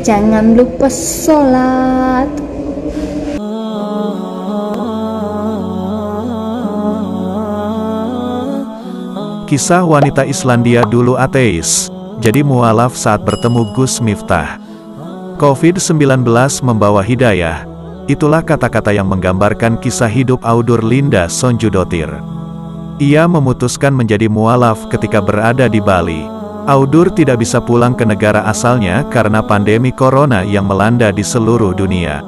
Jangan lupa sholat. Kisah wanita Islandia dulu ateis, jadi mualaf saat bertemu Gus Miftah. COVID-19 membawa hidayah. Itulah kata-kata yang menggambarkan kisah hidup Audur Linda Sonjudotir. Ia memutuskan menjadi mualaf ketika berada di Bali. Audur tidak bisa pulang ke negara asalnya karena pandemi corona yang melanda di seluruh dunia.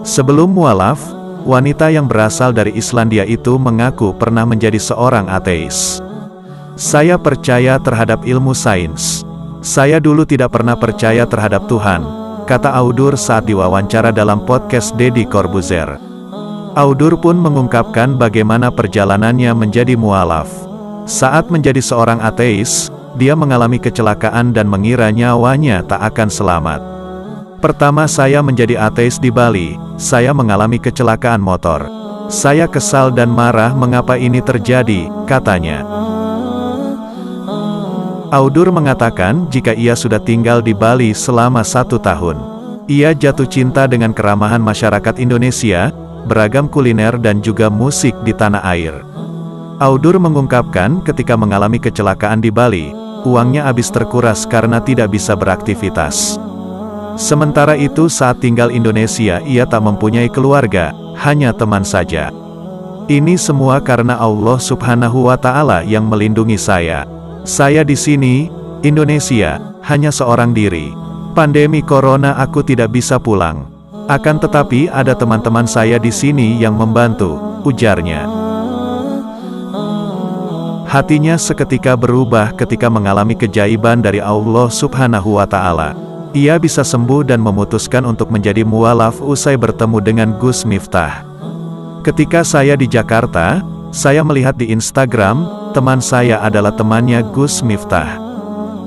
Sebelum mualaf, wanita yang berasal dari Islandia itu mengaku pernah menjadi seorang ateis. Saya percaya terhadap ilmu sains. Saya dulu tidak pernah percaya terhadap Tuhan, kata Audur saat diwawancara dalam podcast Deddy Corbuzier. Audur pun mengungkapkan bagaimana perjalanannya menjadi mualaf. Saat menjadi seorang ateis, dia mengalami kecelakaan dan mengira nyawanya tak akan selamat. Pertama saya menjadi ateis di Bali, saya mengalami kecelakaan motor. Saya kesal dan marah mengapa ini terjadi, katanya. Audur mengatakan jika ia sudah tinggal di Bali selama 1 tahun. Ia jatuh cinta dengan keramahan masyarakat Indonesia, beragam kuliner dan juga musik di tanah air. Audur mengungkapkan ketika mengalami kecelakaan di Bali, uangnya habis terkuras karena tidak bisa beraktivitas. Sementara itu saat tinggal Indonesia ia tak mempunyai keluarga, hanya teman saja. Ini semua karena Allah Subhanahu wa Ta'ala yang melindungi saya. Saya di sini, Indonesia, hanya seorang diri. Pandemi corona aku tidak bisa pulang. Akan tetapi ada teman-teman saya di sini yang membantu, ujarnya. Hatinya seketika berubah ketika mengalami keajaiban dari Allah Subhanahu wa Ta'ala. Ia bisa sembuh dan memutuskan untuk menjadi mualaf usai bertemu dengan Gus Miftah. Ketika saya di Jakarta, saya melihat di Instagram, teman saya adalah temannya Gus Miftah.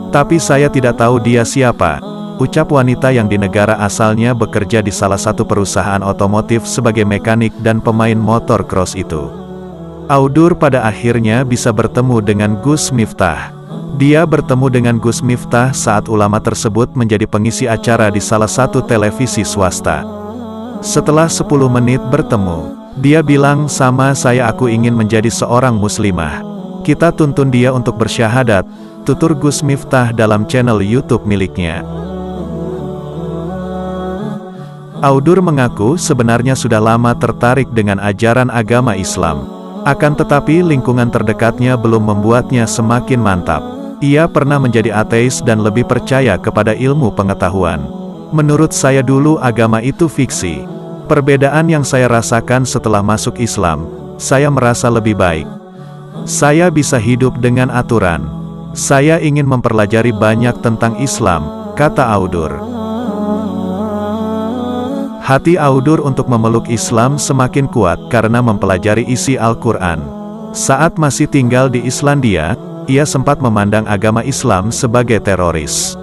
Tapi saya tidak tahu dia siapa, ucap wanita yang di negara asalnya bekerja di salah satu perusahaan otomotif sebagai mekanik dan pemain motor cross itu. Audur pada akhirnya bisa bertemu dengan Gus Miftah. Dia bertemu dengan Gus Miftah saat ulama tersebut menjadi pengisi acara di salah satu televisi swasta. Setelah 10 menit bertemu, dia bilang sama saya aku ingin menjadi seorang muslimah. Kita tuntun dia untuk bersyahadat, tutur Gus Miftah dalam channel YouTube miliknya. Audur mengaku sebenarnya sudah lama tertarik dengan ajaran agama Islam. Akan tetapi lingkungan terdekatnya belum membuatnya semakin mantap. Ia pernah menjadi ateis dan lebih percaya kepada ilmu pengetahuan. Menurut saya dulu agama itu fiksi. Perbedaan yang saya rasakan setelah masuk Islam, saya merasa lebih baik. Saya bisa hidup dengan aturan. Saya ingin mempelajari banyak tentang Islam, kata Audur. Hati Audur untuk memeluk Islam semakin kuat karena mempelajari isi Al-Quran. Saat masih tinggal di Islandia, ia sempat memandang agama Islam sebagai teroris.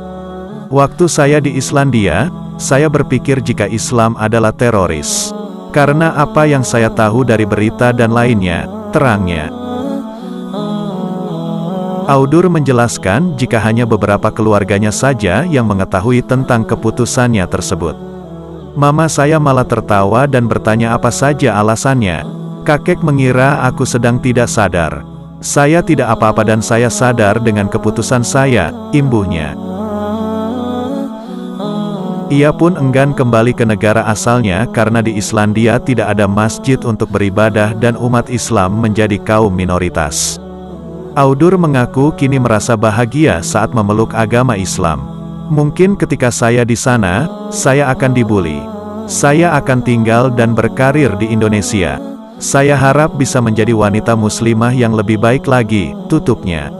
Waktu saya di Islandia, saya berpikir jika Islam adalah teroris. Karena apa yang saya tahu dari berita dan lainnya, terangnya. Audur menjelaskan jika hanya beberapa keluarganya saja yang mengetahui tentang keputusannya tersebut. Mama saya malah tertawa dan bertanya apa saja alasannya. Kakek mengira aku sedang tidak sadar. Saya tidak apa-apa dan saya sadar dengan keputusan saya, imbuhnya. Ia pun enggan kembali ke negara asalnya karena di Islandia tidak ada masjid untuk beribadah dan umat Islam menjadi kaum minoritas. Audur mengaku kini merasa bahagia saat memeluk agama Islam. Mungkin ketika saya di sana, saya akan dibully. Saya akan tinggal dan berkarir di Indonesia. Saya harap bisa menjadi wanita muslimah yang lebih baik lagi, tutupnya.